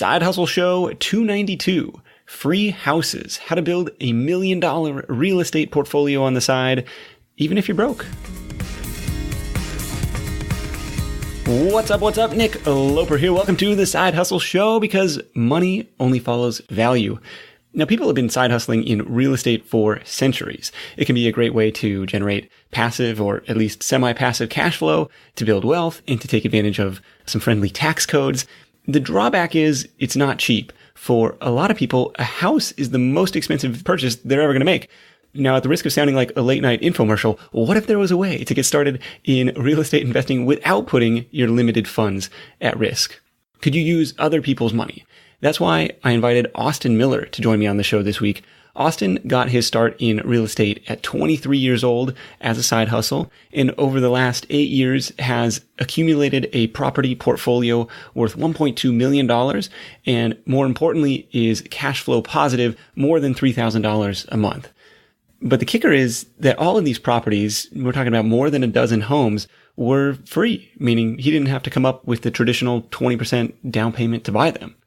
Side Hustle Show 292, Free Houses, how to build $1 million real estate portfolio on the side, even if you're broke. What's up? Nick Loper here. Welcome to the Side Hustle Show, because money only follows value. Now, people have been side hustling in real estate for centuries. It can be a great way to generate passive or at least semi-passive cash flow, to build wealth, and to take advantage of some friendly tax codes. The drawback is it's not cheap. For a lot of people, a house is the most expensive purchase they're ever going to make. Now, at the risk of sounding like a late night infomercial, what if there was a way to get started in real estate investing without putting your limited funds at risk? Could you use other people's money? That's why I invited Austin Miller to join me on the show this week. Austin got his start in real estate at 23 years old as a side hustle, and over the last 8 years has accumulated a property portfolio worth $1.2 million, and more importantly is cash flow positive, more than $3,000 a month. But the kicker is that all of these properties, we're talking about more than a dozen homes, were free, meaning he didn't have to come up with the traditional 20% down payment to buy them.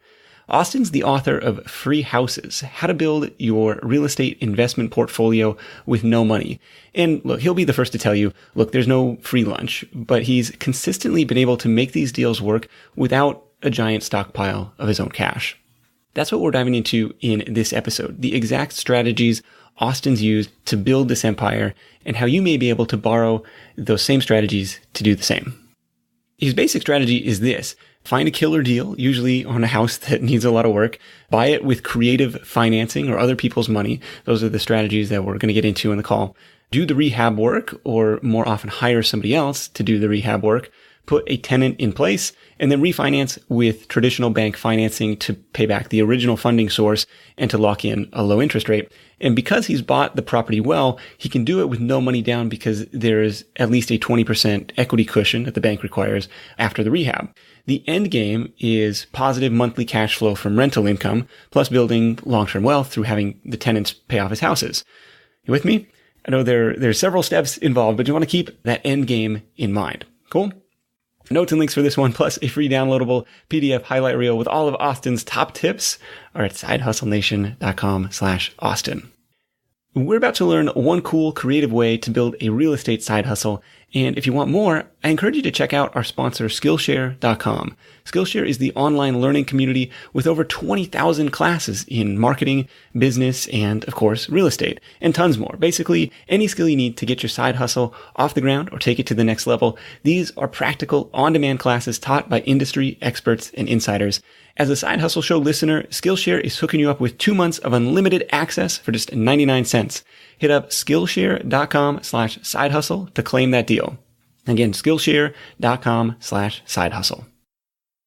Austin's the author of Free Houses, how to build your real estate investment portfolio with no money. And look, he'll be the first to tell you, look, there's no free lunch, but he's consistently been able to make these deals work without a giant stockpile of his own cash. That's what we're diving into in this episode, the exact strategies Austin's used to build this empire and how you may be able to borrow those same strategies to do the same. His basic strategy is this. Find a killer deal, usually on a house that needs a lot of work. Buy it with creative financing or other people's money. Those are the strategies that we're going to get into in the call. Do the rehab work, or more often hire somebody else to do the rehab work. Put a tenant in place, and then refinance with traditional bank financing to pay back the original funding source and to lock in a low interest rate. And because he's bought the property well, he can do it with no money down because there is at least a 20% equity cushion that the bank requires after the rehab. The end game is positive monthly cash flow from rental income, plus building long-term wealth through having the tenants pay off his houses. You with me? I know there's several steps involved, but you want to keep that end game in mind. Cool? Notes and links for this one, plus a free downloadable PDF highlight reel with all of Austin's top tips are at sidehustlenation.com/Austin. We're about to learn one cool, creative way to build a real estate side hustle. And if you want more, I encourage you to check out our sponsor, Skillshare.com. Skillshare is the online learning community with over 20,000 classes in marketing, business, and, of course, real estate, and tons more. Basically, any skill you need to get your side hustle off the ground or take it to the next level. These are practical, on-demand classes taught by industry experts and insiders. As a Side Hustle Show listener, Skillshare is hooking you up with 2 months of unlimited access for just 99 cents. Hit up Skillshare.com/sidehustle to claim that deal. Again, Skillshare.com/sidehustle.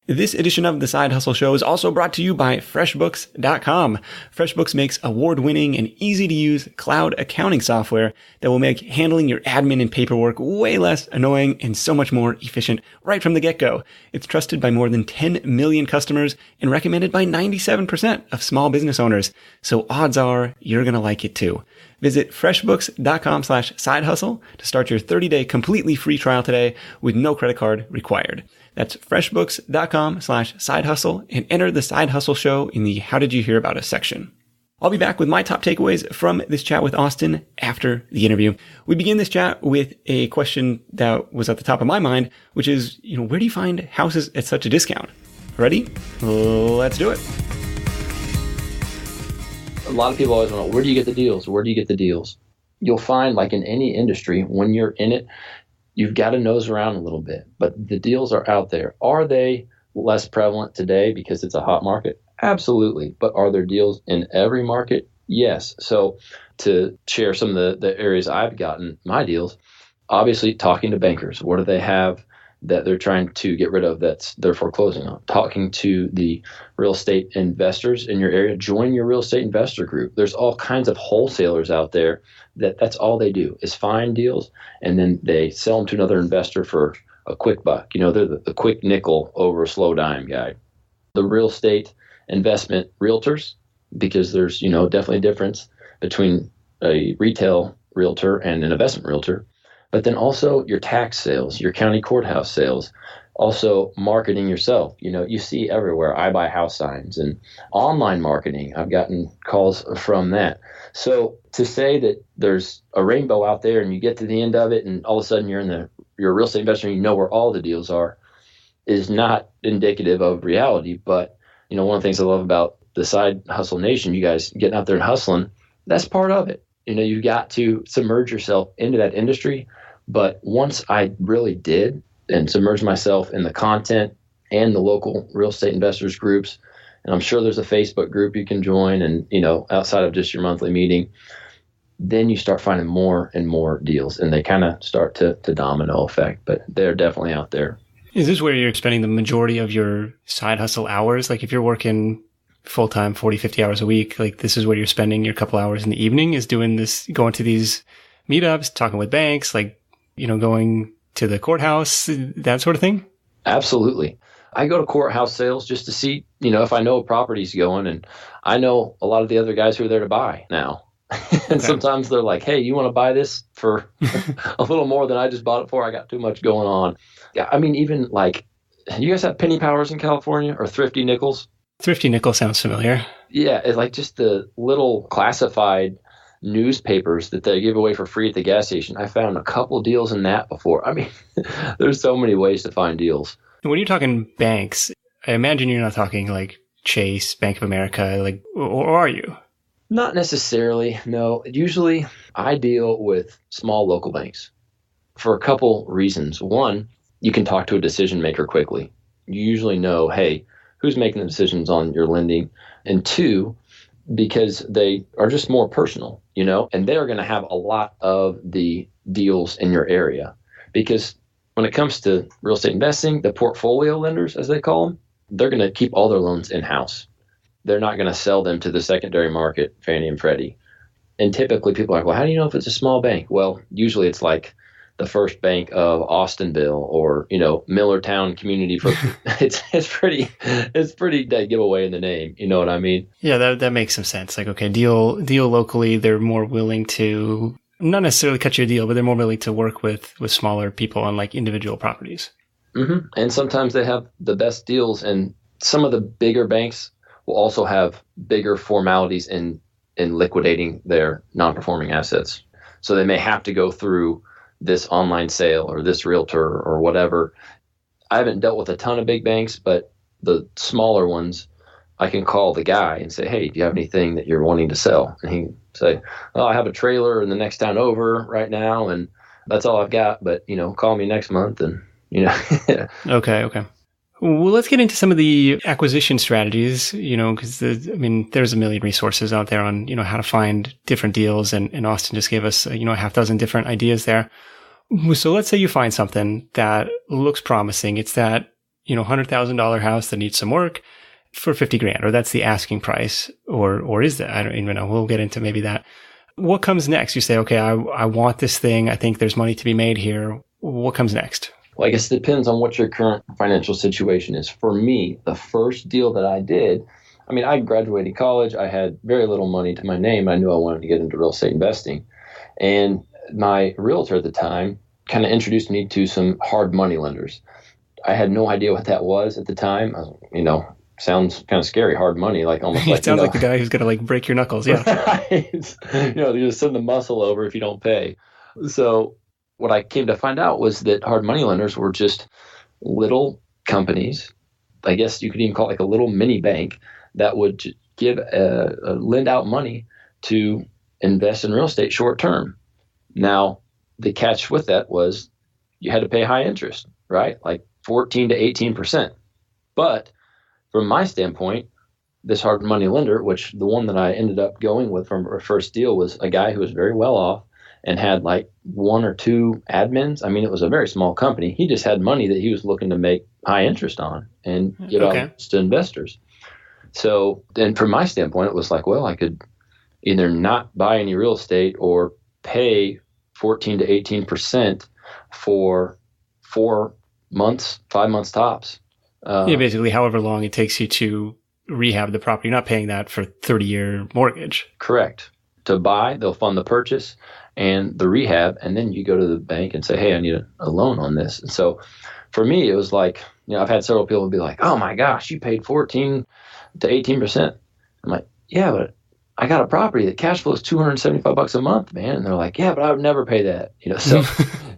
This edition of the Side Hustle Show is also brought to you by FreshBooks.com. FreshBooks makes award-winning and easy-to-use cloud accounting software that will make handling your admin and paperwork way less annoying and so much more efficient right from the get-go. It's trusted by more than 10 million customers and recommended by 97% of small business owners. So odds are you're going to like it too. Visit freshbooks.com/sidehustle to start your 30-day completely free trial today with no credit card required. That's freshbooks.com/sidehustle and enter the Side Hustle Show in the How Did You Hear About Us section. I'll be back with my top takeaways from this chat with Austin after the interview. We begin this chat with a question that was at the top of my mind, which is, where do you find houses at such a discount? Ready? Let's do it. A lot of people always want to know, where do you get the deals? Where do you get the deals? You'll find, like in any industry, when you're in it, you've got to nose around a little bit, but the deals are out there. Are they less prevalent today because it's a hot market? Absolutely. But are there deals in every market? Yes. So to share some of the areas I've gotten my deals, obviously talking to bankers. What do they have that they're trying to get rid of that's they're foreclosing on? Talking to the real estate investors in your area. Join your real estate investor group. There's all kinds of wholesalers out there that's all they do is find deals, and then they sell them to another investor for a quick buck. They're the quick nickel over a slow dime guy. The real estate investment realtors, because there's definitely a difference between a retail realtor and an investment realtor. But then also your tax sales, your county courthouse sales, Also, marketing yourself. You see everywhere, I buy house signs and online marketing. I've gotten calls from that. So to say that there's a rainbow out there and you get to the end of it and all of a sudden you're a real estate investor and you know where all the deals are is not indicative of reality. But, one of the things I love about the Side Hustle Nation, you guys getting out there and hustling, that's part of it. You've got to submerge yourself into that industry. But once I really did, and submerge myself in the content and the local real estate investors groups. And I'm sure there's a Facebook group you can join and, outside of just your monthly meeting, then you start finding more and more deals and they kind of start to domino effect, but they're definitely out there. Is this where you're spending the majority of your side hustle hours? Like if you're working full-time, 40, 50 hours a week, like this is where you're spending your couple hours in the evening is doing this, going to these meetups, talking with banks, like, going to the courthouse, that sort of thing? Absolutely. I go to courthouse sales just to see, if I know a property's going, and I know a lot of the other guys who are there to buy now. And sometimes they're like, hey, you want to buy this for a little more than I just bought it for? I got too much going on. Yeah, I mean, even like, you guys have penny powers in California or thrifty nickels? Thrifty nickel sounds familiar. Yeah, it's like just the little classified newspapers that they give away for free at the gas station. I found a couple deals in that before. I mean, there's so many ways to find deals. When you're talking banks, I imagine you're not talking like Chase, Bank of America, like, or are you? Not necessarily, no. Usually I deal with small local banks for a couple reasons. One, you can talk to a decision maker quickly. You usually know, hey, who's making the decisions on your lending? And two, because they are just more personal, and they're going to have a lot of the deals in your area. Because when it comes to real estate investing, the portfolio lenders, as they call them, they're going to keep all their loans in-house. They're not going to sell them to the secondary market, Fannie and Freddie. And typically people are like, well, how do you know if it's a small bank? Well, usually it's like the First Bank of Austinville or, Millertown Community. It's pretty dead giveaway in the name. You know what I mean? Yeah, that makes some sense. Like, okay, deal locally. They're more willing to not necessarily cut you a deal, but they're more willing to work with smaller people on like individual properties. Mm-hmm. And sometimes they have the best deals. And some of the bigger banks will also have bigger formalities in liquidating their non-performing assets. So they may have to go through this online sale or this realtor or whatever. I haven't dealt with a ton of big banks, but the smaller ones, I can call the guy and say, hey, do you have anything that you're wanting to sell? And he can say, oh, I have a trailer in the next town over right now, and that's all I've got. But, call me next month. And, Okay. Well, let's get into some of the acquisition strategies, because there's a million resources out there on, how to find different deals. And Austin just gave us, a half dozen different ideas there. So let's say you find something that looks promising. It's that, $100,000 house that needs some work for 50 grand, or that's the asking price, or is that? I don't even know. We'll get into maybe that. What comes next? You say, okay, I want this thing. I think there's money to be made here. What comes next? Well, I guess it depends on what your current financial situation is. For me, the first deal that I did, I graduated college. I had very little money to my name. I knew I wanted to get into real estate investing. And my realtor at the time kind of introduced me to some hard money lenders. I had no idea what that was at the time. Sounds kind of scary, hard money, like almost like, it sounds like the guy who's going to like break your knuckles. Yeah. Right. They just send the muscle over if you don't pay. So what I came to find out was that hard money lenders were just little companies. I guess you could even call it like a little mini bank that would give lend out money to invest in real estate short term. Now, the catch with that was you had to pay high interest, right? Like 14 to 18%. But from my standpoint, this hard money lender, which the one that I ended up going with from our first deal was a guy who was very well off and had like one or two admins. It was a very small company. He just had money that he was looking to make high interest on and give out to investors. So then from my standpoint, it was like, well, I could either not buy any real estate or pay 14 to 18% for 4 months, 5 months tops. Basically however long it takes you to rehab the property. You're not paying that for 30-year mortgage. Correct. To buy, they'll fund the purchase and the rehab, and then you go to the bank and say, hey, I need a loan on this. And so for me, it was like, I've had several people be like, oh my gosh, you paid 14 to 18%. I'm like, yeah, but I got a property that cash flows $275 a month, man. And they're like, yeah, but I would never pay that. So,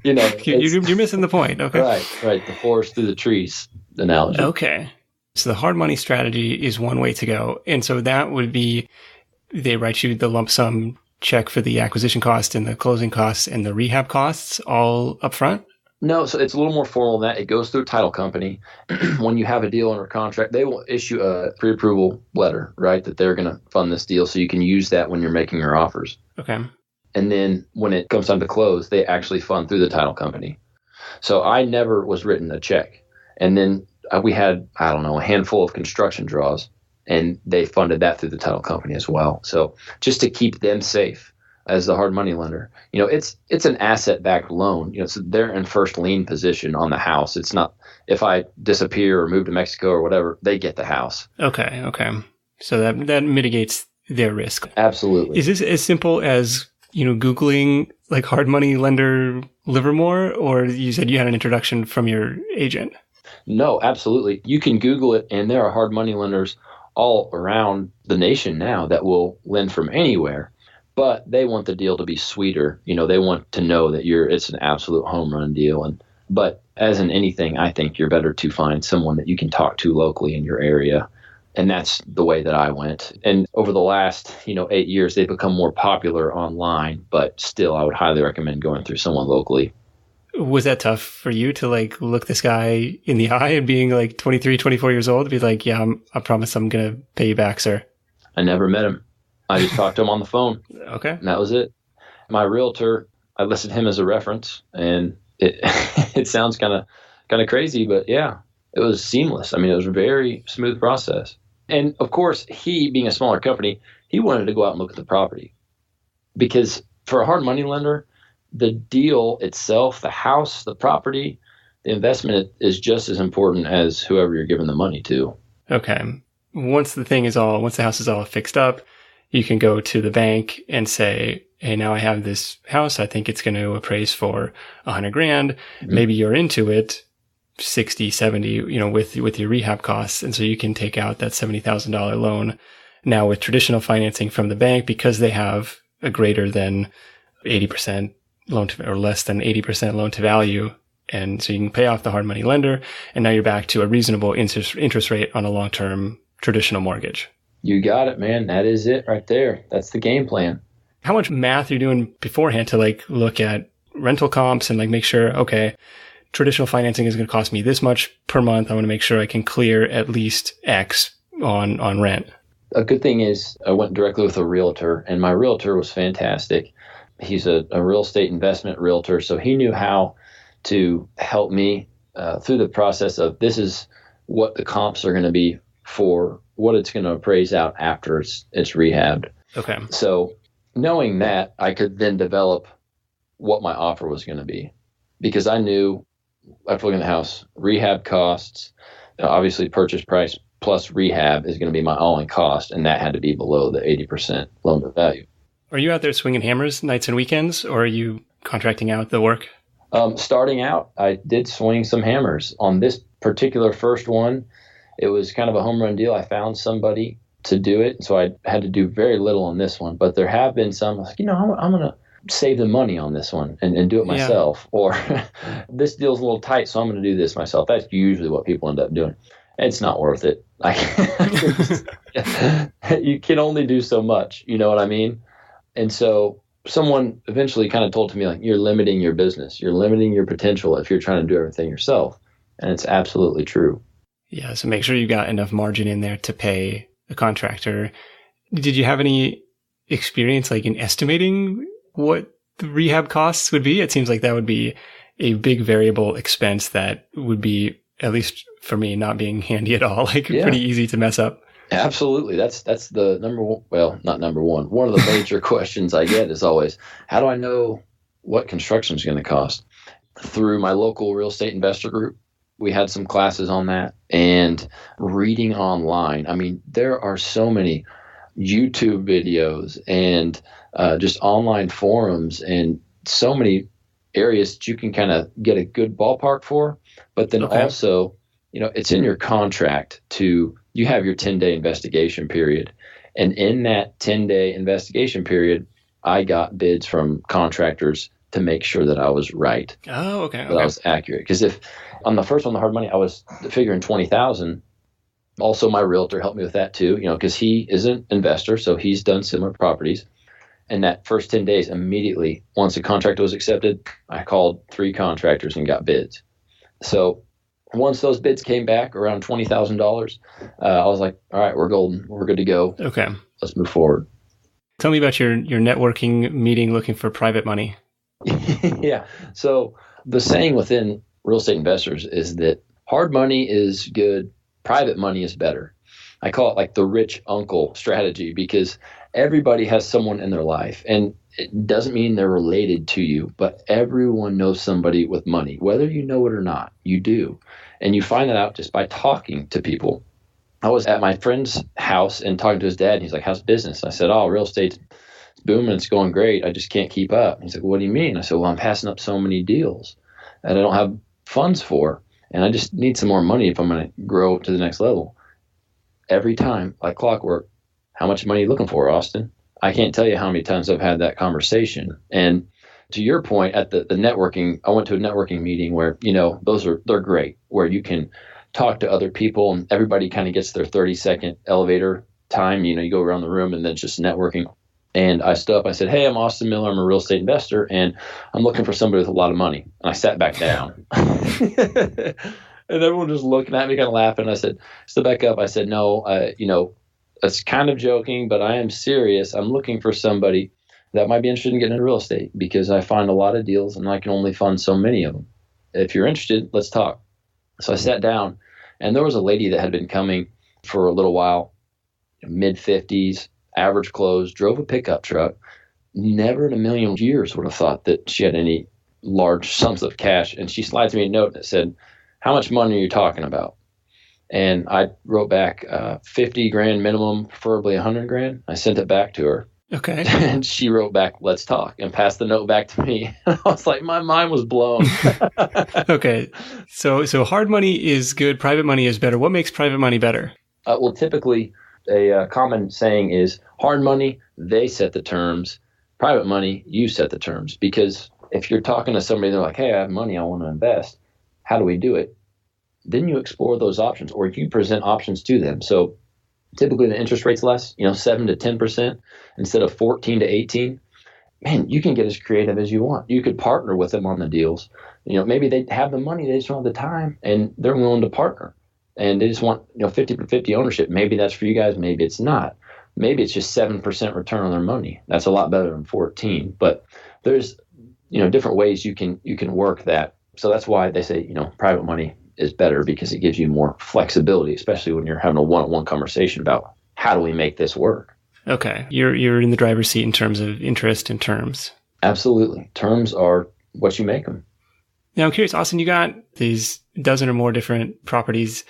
you're missing the point. Okay. Right. The forest through the trees analogy. Okay. So the hard money strategy is one way to go. And so that would be, they write you the lump sum check for the acquisition cost and the closing costs and the rehab costs all up front? No, so it's a little more formal than that. It goes through a title company. When you have a deal under contract, they will issue a pre-approval letter, right, that they're going to fund this deal, so you can use that when you're making your offers. Okay. And then when it comes time to close, they actually fund through the title company. So I never was written a check. And then we had, I don't know, a handful of construction draws, and they funded that through the title company as well. So just to keep them safe as the hard money lender, it's an asset-backed loan. So they're in first lien position on the house. It's not, if I disappear or move to Mexico or whatever, they get the house. Okay. So that mitigates their risk. Absolutely. Is this as simple as, Googling like hard money lender Livermore, or you said you had an introduction from your agent? No, absolutely. You can Google it, and there are hard money lenders all around the nation now that will lend from anywhere. But they want the deal to be sweeter. They want to know that it's an absolute home run deal. But as in anything, I think you're better to find someone that you can talk to locally in your area. And that's the way that I went. And over the last, 8 years, they've become more popular online. But still, I would highly recommend going through someone locally. Was that tough for you to look this guy in the eye and being 23, 24 years old to be like, yeah, I promise I'm going to pay you back, sir? I never met him. I just talked to him on the phone. Okay. And that was it. My realtor, I listed him as a reference, and it it sounds kind of crazy, but yeah, it was seamless. It was a very smooth process. And of course, he, being a smaller company, he wanted to go out and look at the property, because for a hard money lender, the deal itself, the house, the property, the investment is just as important as whoever you're giving the money to. Okay. Once the house is all fixed up, you can go to the bank and say, hey, now I have this house. I think it's going to appraise for $100,000. Mm-hmm. Maybe you're into it 60, 70, with your rehab costs. And so you can take out that $70,000 loan. Now with traditional financing from the bank, because they have a greater than 80% loan to, or less than 80% loan to value. And so you can pay off the hard money lender. And now you're back to a reasonable interest rate on a long-term traditional mortgage. You got it, man. That is it right there. That's the game plan. How much math are you doing beforehand to look at rental comps and make sure, okay, traditional financing is going to cost me this much per month. I want to make sure I can clear at least X on rent. A good thing is I went directly with a realtor, and my realtor was fantastic. He's a real estate investment realtor, so he knew how to help me through the process of, this is what the comps are going to be for what it's going to appraise out after it's rehabbed. Okay. So knowing that, I could then develop what my offer was going to be, because I knew after looking at the house, rehab costs, obviously purchase price plus rehab is going to be my all-in cost, and that had to be below the 80% loan to value. Are you out there swinging hammers nights and weekends, or are you contracting out the work? Starting out, I did swing some hammers. On this particular first one, it was kind of a home run deal. I found somebody to do it, so I had to do very little on this one. But there have been some, I'm going to save the money on this one and do it myself. Yeah. Or this deal's a little tight, so I'm going to do this myself. That's usually what people end up doing. It's not worth it. You can only do so much, you know what I mean? And so someone eventually kind of told to me, you're limiting your business. You're limiting your potential if you're trying to do everything yourself. And it's absolutely true. Yeah, so make sure you got enough margin in there to pay a contractor. Did you have any experience in estimating what the rehab costs would be? It seems like that would be a big variable expense that would be, at least for me, not being handy at all, pretty easy to mess up. Absolutely. That's the number one, well, not number one. One of the major questions I get is always, how do I know what construction is going to cost? Through my local real estate investor group, we had some classes on that, and reading online. There are so many YouTube videos and just online forums and so many areas that you can kind of get a good ballpark for. But then also, it's in your contract you have your 10-day investigation period. And in that 10-day investigation period, I got bids from contractors to make sure that I was right. Oh, okay. That I was accurate. Because if on the first one, the hard money, I was figuring 20,000. Also, my realtor helped me with that too, because he is an investor, so he's done similar properties. And that first 10 days, immediately, once the contract was accepted, I called 3 contractors and got bids. So once those bids came back around $20,000, I was like, all right, we're golden. We're good to go. Okay. Let's move forward. Tell me about your networking meeting looking for private money. Yeah. So the saying within real estate investors is that hard money is good, private money is better. I call it like the rich uncle strategy, because everybody has someone in their life, and it doesn't mean they're related to you, but everyone knows somebody with money, whether you know it or not. You do. And you find that out just by talking to people. I was at my friend's house and talking to his dad, and he's like, how's business? I said, oh, real estate's booming. It's going great. I just can't keep up. He's like, what do you mean? I said, well, I'm passing up so many deals that I don't have funds for, and I just need some more money if I'm going to grow to the next level. Every time, like clockwork, how much money are you looking for, Austin? I can't tell you how many times I've had that conversation. And to your point, at the networking, I went to a networking meeting where, they're great, where you can talk to other people and everybody kind of gets their 30-second elevator time. You go around the room and then just networking. And I stood up, I said, hey, I'm Austin Miller. I'm a real estate investor, and I'm looking for somebody with a lot of money. And I sat back down. And everyone just looking at me, kind of laughing. I said, stood back up. I said, no, it's kind of joking, but I am serious. I'm looking for somebody that might be interested in getting into real estate, because I find a lot of deals and I can only fund so many of them. If you're interested, let's talk. So I sat down, and there was a lady that had been coming for a little while, mid-50s, average close, drove a pickup truck. Never in a million years would have thought that she had any large sums of cash. And she slides me a note that said, how much money are you talking about? And I wrote back 50 grand minimum, preferably 100 grand. I sent it back to her. Okay. And she wrote back, let's talk, and passed the note back to me. I was like, my mind was blown. Okay. So hard money is good. Private money is better. What makes private money better? Well, typically a common saying is hard money, they set the terms. Private money, you set the terms. Because if you're talking to somebody, they're like, hey, I have money, I want to invest. How do we do it? Then you explore those options, or you present options to them. So typically the interest rate's less, 7 to 10% instead of 14 to 18. Man, you can get as creative as you want. You could partner with them on the deals. Maybe they have the money, they just don't have the time, and they're willing to partner. And they just want 50-50 ownership. Maybe that's for you guys. Maybe it's not. Maybe it's just 7% return on their money. That's a lot better than 14. But there's different ways you can work that. So that's why they say private money is better, because it gives you more flexibility, especially when you're having a one-on-one conversation about how do we make this work. Okay, you're in the driver's seat in terms of interest and terms. Absolutely, terms are what you make them. Now I'm curious, Austin, you got these dozen or more different properties.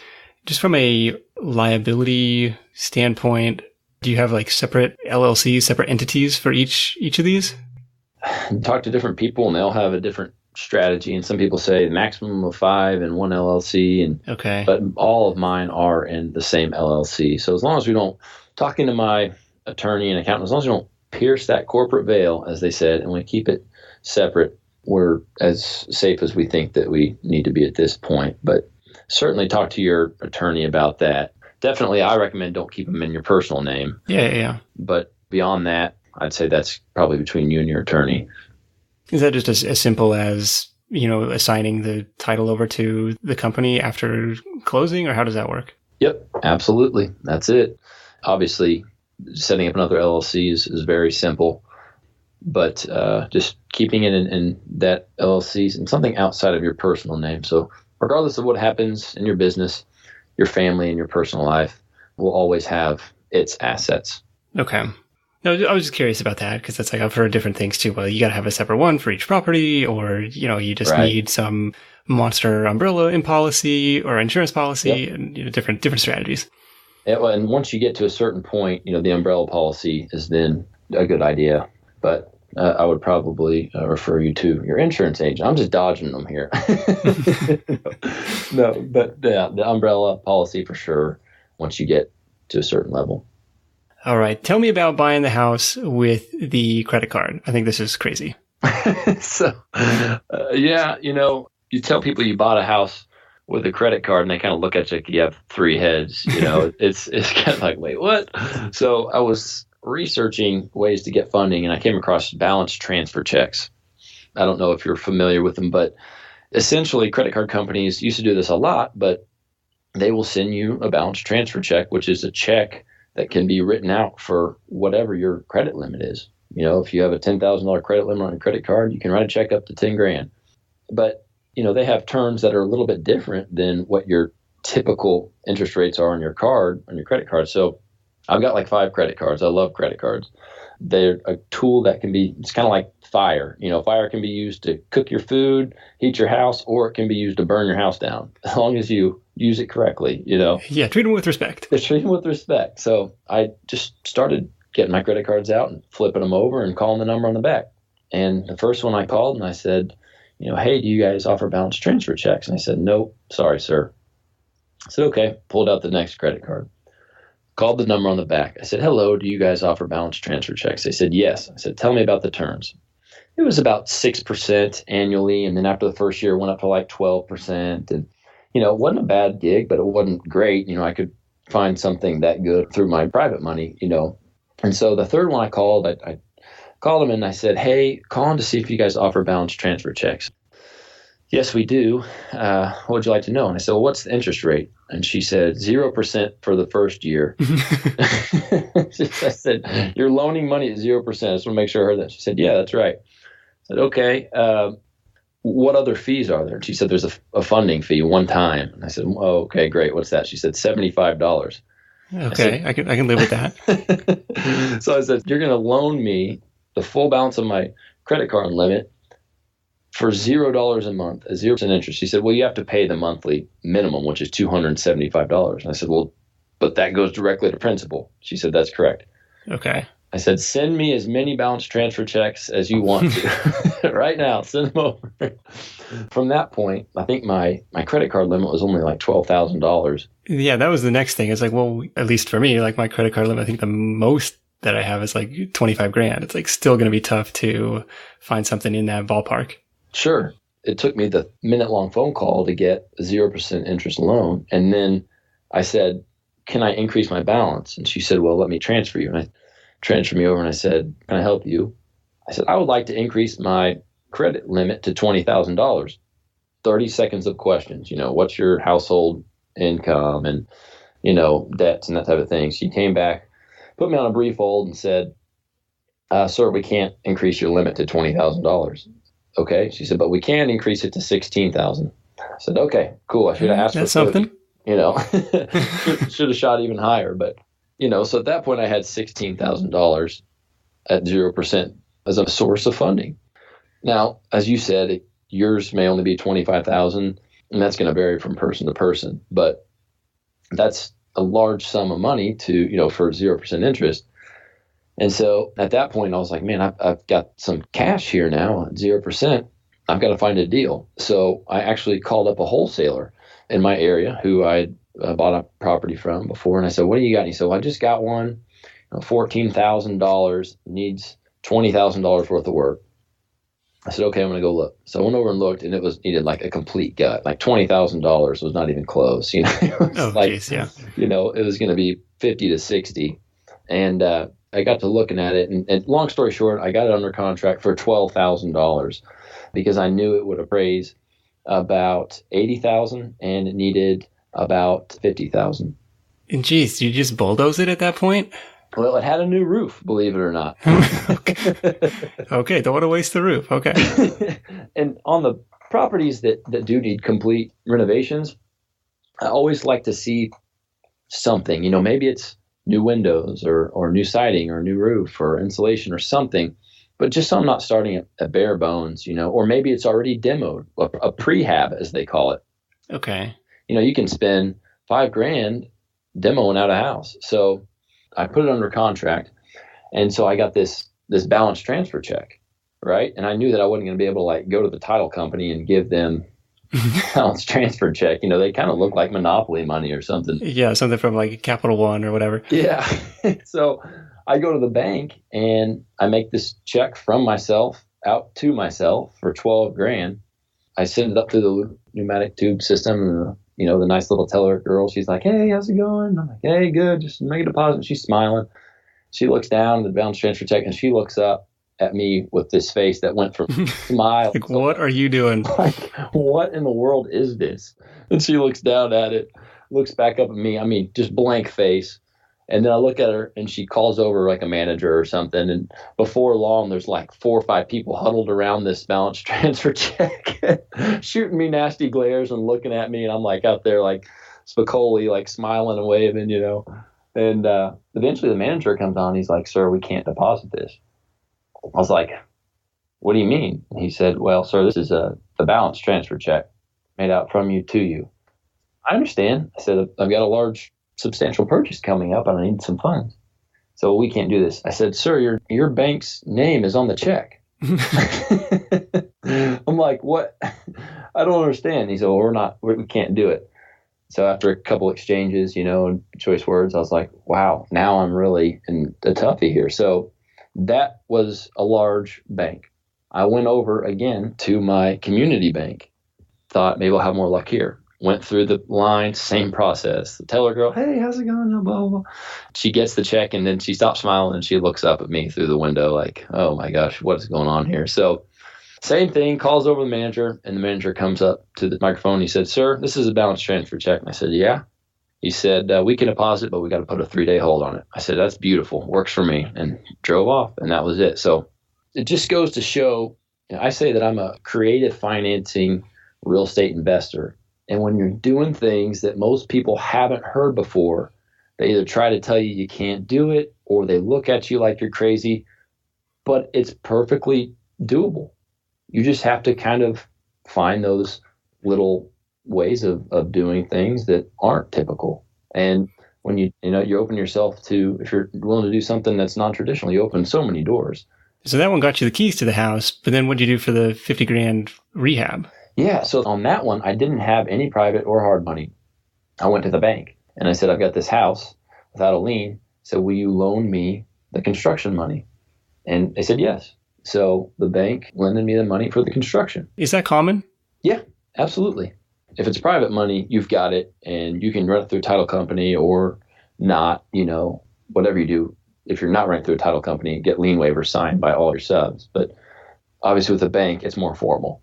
Just from a liability standpoint, do you have like separate LLCs, separate entities for each of these? Talk to different people, and they'll have a different strategy. And some people say maximum of 5 in one LLC. And okay, but all of mine are in the same LLC. So as long as we don't, talking to my attorney and accountant, as long as we don't pierce that corporate veil, as they said, and we keep it separate, we're as safe as we think that we need to be at this point. But certainly talk to your attorney about that. Definitely, I recommend don't keep them in your personal name. Yeah. But beyond that, I'd say that's probably between you and your attorney. Is that just as simple as, assigning the title over to the company after closing, or how does that work? Yep, absolutely. That's it. Obviously, setting up another LLC is very simple, but just keeping it in that LLC and something outside of your personal name. So regardless of what happens in your business, your family and your personal life will always have its assets. Okay. No, I was just curious about that, because that's like, I've heard different things too. Well, you got to have a separate one for each property, or, you just need some monster umbrella in policy or insurance policy, and different strategies. Yeah, and once you get to a certain point, the umbrella policy is then a good idea. But I would probably refer you to your insurance agent. I'm just dodging them here. No, but yeah, the umbrella policy for sure once you get to a certain level. All right. Tell me about buying the house with the credit card. I think this is crazy. So, yeah, you tell people you bought a house with a credit card and they kind of look at you like you have three heads. It's kind of like, wait, what? So I was researching ways to get funding and I came across balance transfer checks. I don't know if you're familiar with them, but essentially credit card companies used to do this a lot, but they will send you a balance transfer check, which is a check that can be written out for whatever your credit limit is. If you have a $10,000 credit limit on a credit card, you can write a check up to 10 grand. But, they have terms that are a little bit different than what your typical interest rates are on your credit card. So I've got like 5 credit cards. I love credit cards. They're a tool that it's kind of like fire. Fire can be used to cook your food, heat your house, or it can be used to burn your house down, as long as you use it correctly, Yeah, treat them with respect. Treat them with respect. So I just started getting my credit cards out and flipping them over and calling the number on the back. And the first one I called and I said, hey, do you guys offer balance transfer checks? And I said, nope, sorry, sir. I said, okay, pulled out the next credit card. Called the number on the back. I said, hello, do you guys offer balance transfer checks? They said, yes. I said, tell me about the terms. It was about 6% annually. And then after the first year, it went up to like 12%. And, it wasn't a bad gig, but it wasn't great. I could find something that good through my private money, And so the third one I called, I called them and I said, hey, calling to see if you guys offer balance transfer checks. Yes, we do. What would you like to know? And I said, well, what's the interest rate? And she said, 0% for the first year. I said, you're loaning money at 0%. I just want to make sure I heard that. She said, yeah, that's right. I said, okay. What other fees are there? And she said, there's a funding fee one time. And I said, oh, okay, great. What's that? She said, $75. Okay, I can live with that. So I said, you're going to loan me the full balance of my credit card limit for $0 a month, at 0% interest. She said, well, you have to pay the monthly minimum, which is $275. And I said, well, but that goes directly to principal. She said, that's correct. Okay. I said, send me as many balance transfer checks as you want to. Right now, send them over. From that point, I think my credit card limit was only like $12,000. Yeah, that was the next thing. It's like, well, at least for me, like my credit card limit, I think the most that I have is like 25 grand. It's like still going to be tough to find something in that ballpark. Sure. It took me the minute-long phone call to get a 0% interest loan. And then I said, can I increase my balance? And she said, well, let me transfer you. And I transferred me over and I said, can I help you? I said, I would like to increase my credit limit to $20,000. 30 seconds of questions. What's your household income and, debts and that type of thing. She came back, put me on a brief hold and said, sir, we can't increase your limit to $20,000. Okay. She said, but we can increase it to $16,000. I said, okay, cool. I should have asked That's for something. Should have shot even higher. But, so at that point I had $16,000 at 0% as a source of funding. Now, as you said, yours may only be $25,000, and that's going to vary from person to person, but that's a large sum of money to, for 0% interest. And so at that point, I was like, man, I've got some cash here now at 0%. I've got to find a deal. So I actually called up a wholesaler in my area who I bought a property from before. And I said, what do you got? And he said, well, I just got one, $14,000, needs $20,000 worth of work. I said, okay, I'm going to go look. So I went over and looked, and it needed like a complete gut. Like $20,000 was not even close. It was geez, yeah. It was going to be 50 to 60. And I got to looking at it, and long story short, I got it under contract for $12,000 because I knew it would appraise about $80,000 and it needed about $50,000. And geez, you just bulldoze it at that point? Well, it had a new roof, believe it or not. Okay, don't want to waste the roof. Okay. And on the properties that do need complete renovations, I always like to see something. Maybe it's new windows or new siding or new roof or insulation or something, but just so I'm not starting at bare bones, or maybe it's already demoed, a prehab as they call it. Okay. You can spend $5,000 demoing out a house. So I put it under contract. And so I got this balance transfer check. right? And I knew that I wasn't going to be able to like go to the title company and give them balance transfer check. They kind of look like Monopoly money or something. Yeah, something from like Capital One or whatever. Yeah. So I go to the bank and I make this check from myself out to myself for 12 grand. I send it up through the pneumatic tube system, and the nice little teller girl, she's like, "Hey, how's it going?" I'm like, "Hey, good. Just make a deposit." She's smiling. She looks down at the balance transfer check and she looks up at me with this face that went from smile. Like, what are you doing? Like, what in the world is this? And she looks down at it, looks back up at me. I mean, just blank face. And then I look at her and she calls over like a manager or something. And before long, there's like 4 or 5 people huddled around this balance transfer check, shooting me nasty glares and looking at me. And I'm like out there like Spicoli, like smiling and waving, And eventually the manager comes on. He's like, "Sir, we can't deposit this." I was like, "What do you mean?" And he said, "Well, sir, this is the balance transfer check made out from you to you." "I understand." I said, "I've got a large substantial purchase coming up and I need some funds. So we can't do this." I said, "Sir, your bank's name is on the check." I'm like, "What?" "I don't understand." He said, "Well, we can't do it." So after a couple exchanges, and choice words, I was like, wow, now I'm really in a toughie here. So that was a large bank. I went over again to my community bank, thought maybe I'll have more luck here. Went through the line, same process. The teller girl, "Hey, how's it going?" Blah, blah, blah. She gets the check and then she stops smiling and she looks up at me through the window like, "Oh my gosh, what is going on here?" So same thing, calls over the manager, and the manager comes up to the microphone. He said, "Sir, this is a balance transfer check." And I said, "Yeah." He said, "We can deposit, but we got to put a 3-day hold on it." I said, "That's beautiful. Works for me." And drove off, and that was it. So it just goes to show, I say that I'm a creative financing real estate investor. And when you're doing things that most people haven't heard before, they either try to tell you you can't do it or they look at you like you're crazy, but it's perfectly doable. You just have to kind of find those little ways of doing things that aren't typical. And when you open yourself to, if you're willing to do something that's non-traditional, you open so many doors. So that one got you the keys to the house, but then what did you do for the 50 grand rehab? Yeah. So on that one, I didn't have any private or hard money. I went to the bank and I said, "I've got this house without a lien. So will you loan me the construction money?" And they said, yes. So the bank lended me the money for the construction. Is that common? Yeah, absolutely. If it's private money, you've got it and you can run it through a title company or not, whatever you do. If you're not running through a title company, get lien waivers signed by all your subs. But obviously with a bank, it's more formal.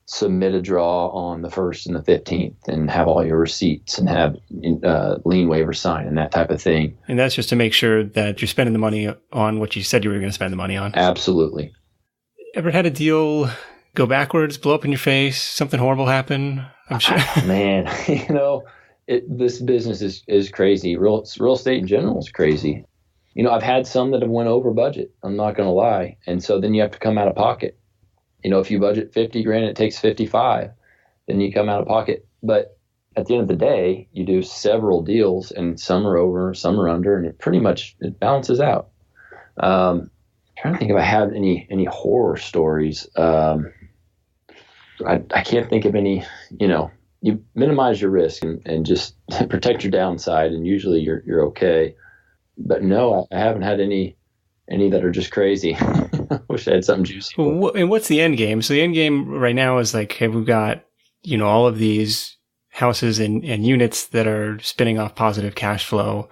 Submit a draw on the 1st and the 15th and have all your receipts and have lien waiver signed and that type of thing. And that's just to make sure that you're spending the money on what you said you were going to spend the money on. Absolutely. Ever had a deal go backwards, blow up in your face, something horrible happen? I'm sure. Man, this business is crazy. Real estate in general is crazy. I've had some that have went over budget. I'm not going to lie. And so then you have to come out of pocket. If you budget 50 grand, it takes 55, then you come out of pocket. But at the end of the day, you do several deals and some are over, some are under, and it balances out. Trying to think if I have any horror stories. I can't think of any. You minimize your risk and just protect your downside, and usually you're okay. But no, I haven't had any that are just crazy. I wish I had something juicy. And what's the end game? So the end game right now is like, hey, we've got, all of these houses and units that are spinning off positive cash flow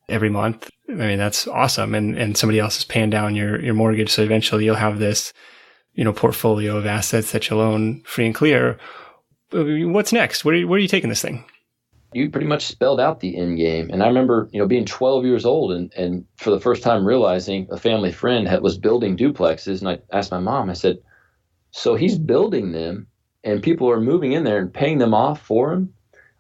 every month. I mean, that's awesome. And somebody else is paying down your mortgage. So eventually you'll have this, portfolio of assets that you'll own free and clear. What's next? Where are you taking this thing? You pretty much spelled out the end game. And I remember, being 12 years old and for the first time realizing a family friend was building duplexes. And I asked my mom, I said, "So he's building them and people are moving in there and paying them off for him?"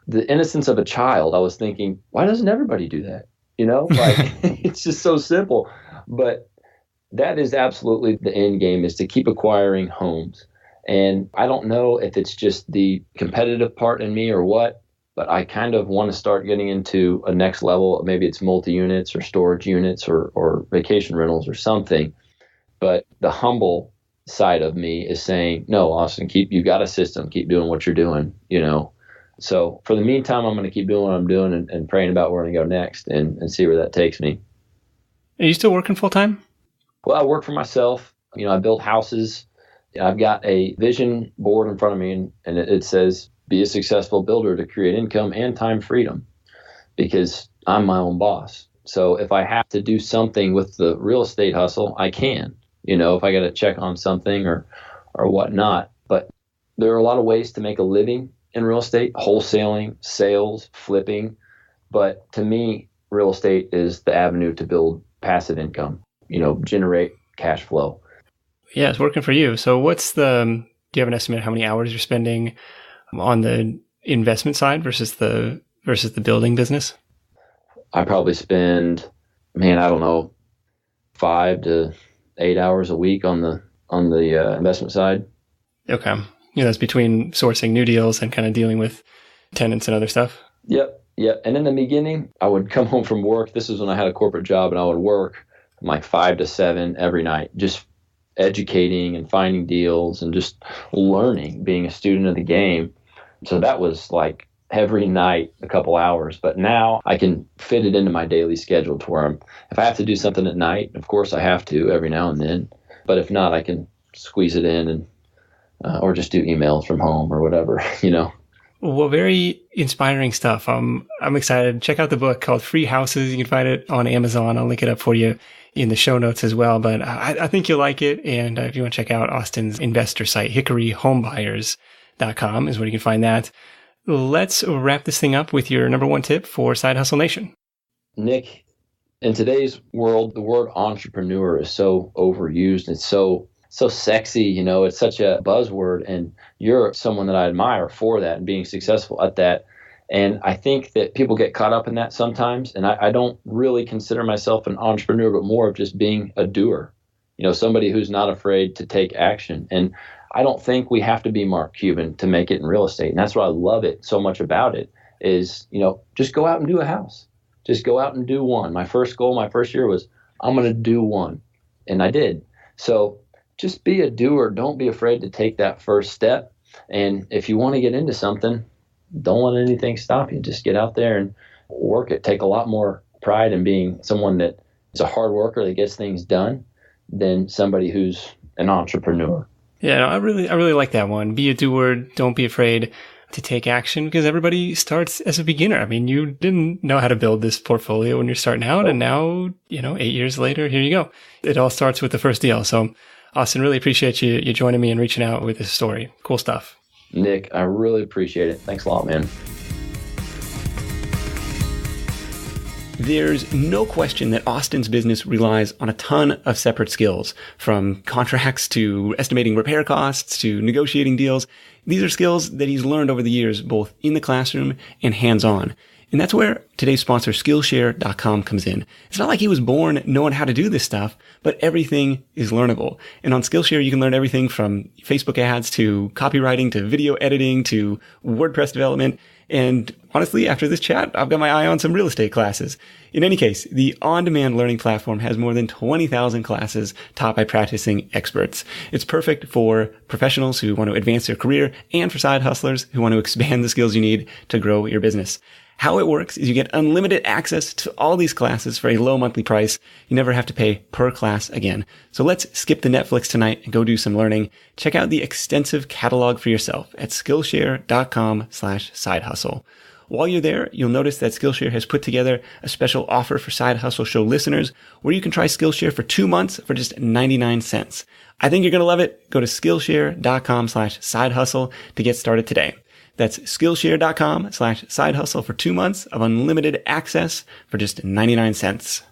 The innocence of a child, I was thinking, why doesn't everybody do that? It's just so simple. But that is absolutely the end game, is to keep acquiring homes. And I don't know if it's just the competitive part in me or what, but I kind of want to start getting into a next level. Maybe it's multi-units or storage units or vacation rentals or something. But the humble side of me is saying, no, Austin, you got a system, keep doing what you're doing, So for the meantime, I'm going to keep doing what I'm doing and praying about where I'm going to go next and see where that takes me. Are you still working full time? Well, I work for myself. I build houses. I've got a vision board in front of me, and it says, be a successful builder to create income and time freedom, because I'm my own boss. So if I have to do something with the real estate hustle, I can, if I got to check on something or whatnot. But there are a lot of ways to make a living in real estate: wholesaling, sales, flipping. But to me, real estate is the avenue to build passive income, generate cash flow. Yeah, it's working for you. So do you have an estimate of how many hours you're spending on the investment side versus the building business? I probably spend, I don't know, 5 to 8 hours a week on the investment side. Okay. That's between sourcing new deals and kind of dealing with tenants and other stuff. Yep. And in the beginning, I would come home from work. This is when I had a corporate job, and I would work from like 5 to 7 every night, just educating and finding deals and just learning, being a student of the game. So that was like every night, a couple hours. But now I can fit it into my daily schedule to where if I have to do something at night, of course I have to every now and then. But if not, I can squeeze it in and or just do emails from home or whatever, Well, very inspiring stuff. I'm excited. Check out the book called Free Houses. You can find it on Amazon. I'll link it up for you in the show notes as well. But I think you'll like it. And if you want to check out Austin's investor site, hickoryhomebuyers.com is where you can find that. Let's wrap this thing up with your number one tip for Side Hustle Nation. Nick, in today's world, the word entrepreneur is so overused. It's so sexy, it's such a buzzword, and you're someone that I admire for that and being successful at that. And I think that people get caught up in that sometimes. And I don't really consider myself an entrepreneur, but more of just being a doer, somebody who's not afraid to take action. And I don't think we have to be Mark Cuban to make it in real estate. And that's what I love it so much about it is, just go out and do a house. Just go out and do one. My first goal, my first year was, I'm going to do one. And I did. So just be a doer. Don't be afraid to take that first step. And if you want to get into something, don't let anything stop you. Just get out there and work it. Take a lot more pride in being someone that is a hard worker that gets things done than somebody who's an entrepreneur. Yeah, I really like that one. Be a doer. Don't be afraid to take action, because everybody starts as a beginner. You didn't know how to build this portfolio when you're starting out. And now, 8 years later, here you go. It all starts with the first deal. So Austin, really appreciate you joining me and reaching out with this story. Cool stuff. Nick, I really appreciate it. Thanks a lot, man. There's no question that Austin's business relies on a ton of separate skills, from contracts to estimating repair costs to negotiating deals. These are skills that he's learned over the years, both in the classroom and hands-on. And that's where today's sponsor, Skillshare.com, comes in. It's not like he was born knowing how to do this stuff, but everything is learnable. And on Skillshare, you can learn everything from Facebook ads to copywriting to video editing to WordPress development. And honestly, after this chat, I've got my eye on some real estate classes. In any case, the on-demand learning platform has more than 20,000 classes taught by practicing experts. It's perfect for professionals who want to advance their career and for side hustlers who want to expand the skills you need to grow your business. How it works is you get unlimited access to all these classes for a low monthly price. You never have to pay per class again. So let's skip the Netflix tonight and go do some learning. Check out the extensive catalog for yourself at Skillshare.com/side hustle. While you're there, you'll notice that Skillshare has put together a special offer for Side Hustle Show listeners where you can try Skillshare for 2 months for just 99 cents. I think you're going to love it. Go to Skillshare.com/side hustle to get started today. That's Skillshare.com/side hustle for 2 months of unlimited access for just 99 cents.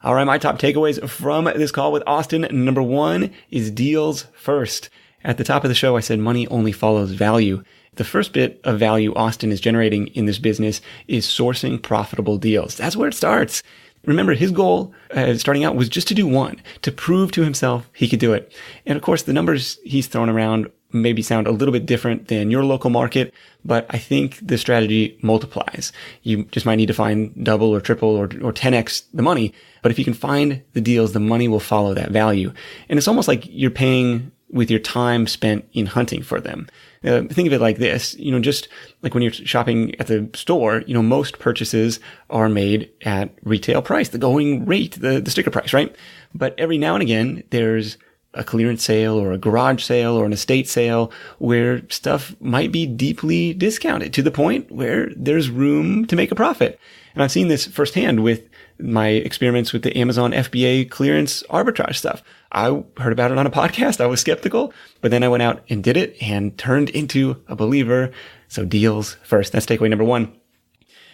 All right, my top takeaways from this call with Austin. Number one is deals first. At the top of the show, I said money only follows value. The first bit of value Austin is generating in this business is sourcing profitable deals. That's where it starts. Remember, his goal starting out was just to do one, to prove to himself he could do it. And of course, the numbers he's thrown around maybe sound a little bit different than your local market, but I think the strategy multiplies. You just might need to find double or triple or 10x the money. But if you can find the deals, the money will follow that value. And it's almost like you're paying with your time spent in hunting for them. Think of it like this, just like when you're shopping at the store, most purchases are made at retail price, the going rate, the sticker price, right? But every now and again, there's a clearance sale or a garage sale or an estate sale where stuff might be deeply discounted to the point where there's room to make a profit. And I've seen this firsthand with my experiments with the Amazon FBA clearance arbitrage stuff. I heard about it on a podcast. I was skeptical, but then I went out and did it and turned into a believer. So deals first. That's takeaway number one.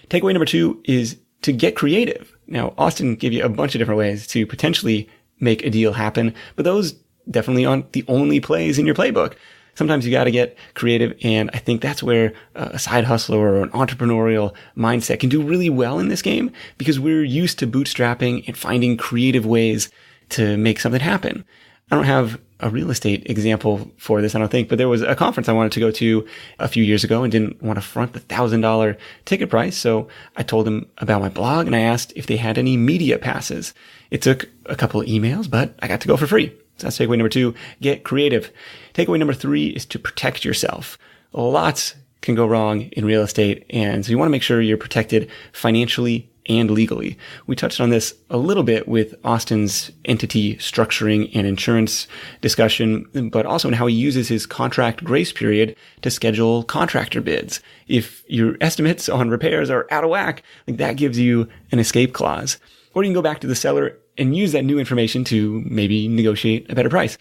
Takeaway number two is to get creative. Now, Austin gave you a bunch of different ways to potentially make a deal happen, but those definitely aren't the only plays in your playbook. Sometimes you got to get creative. And I think that's where a side hustler or an entrepreneurial mindset can do really well in this game, because we're used to bootstrapping and finding creative ways to make something happen. I don't have a real estate example for this, I don't think, but there was a conference I wanted to go to a few years ago and didn't want to front the $1,000 ticket price. So I told them about my blog and I asked if they had any media passes. It took a couple of emails, but I got to go for free. So that's takeaway number two, get creative. Takeaway number three is to protect yourself. Lots can go wrong in real estate, and so you want to make sure you're protected financially and legally. We touched on this a little bit with Austin's entity structuring and insurance discussion, but also in how he uses his contract grace period to schedule contractor bids. If your estimates on repairs are out of whack, that gives you an escape clause. Or you can go back to the seller and use that new information to maybe negotiate a better price.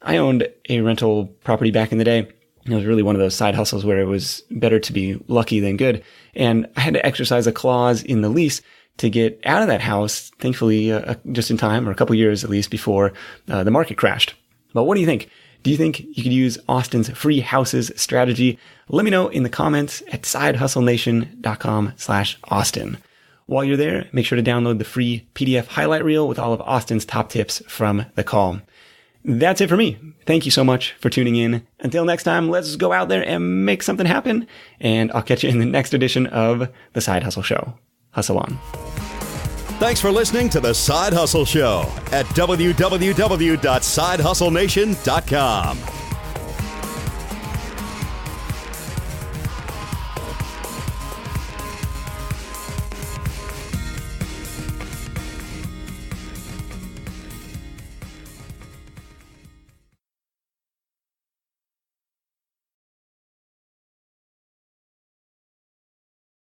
I owned a rental property back in the day. It was really one of those side hustles where it was better to be lucky than good. And I had to exercise a clause in the lease to get out of that house, thankfully, just in time, or a couple years at least, before the market crashed. But what do you think? Do you think you could use Austin's free houses strategy? Let me know in the comments at sidehustlenation.com/Austin. While you're there, make sure to download the free PDF highlight reel with all of Austin's top tips from the call. That's it for me. Thank you so much for tuning in. Until next time, let's go out there and make something happen. And I'll catch you in the next edition of The Side Hustle Show. Hustle on. Thanks for listening to The Side Hustle Show at www.sidehustlenation.com.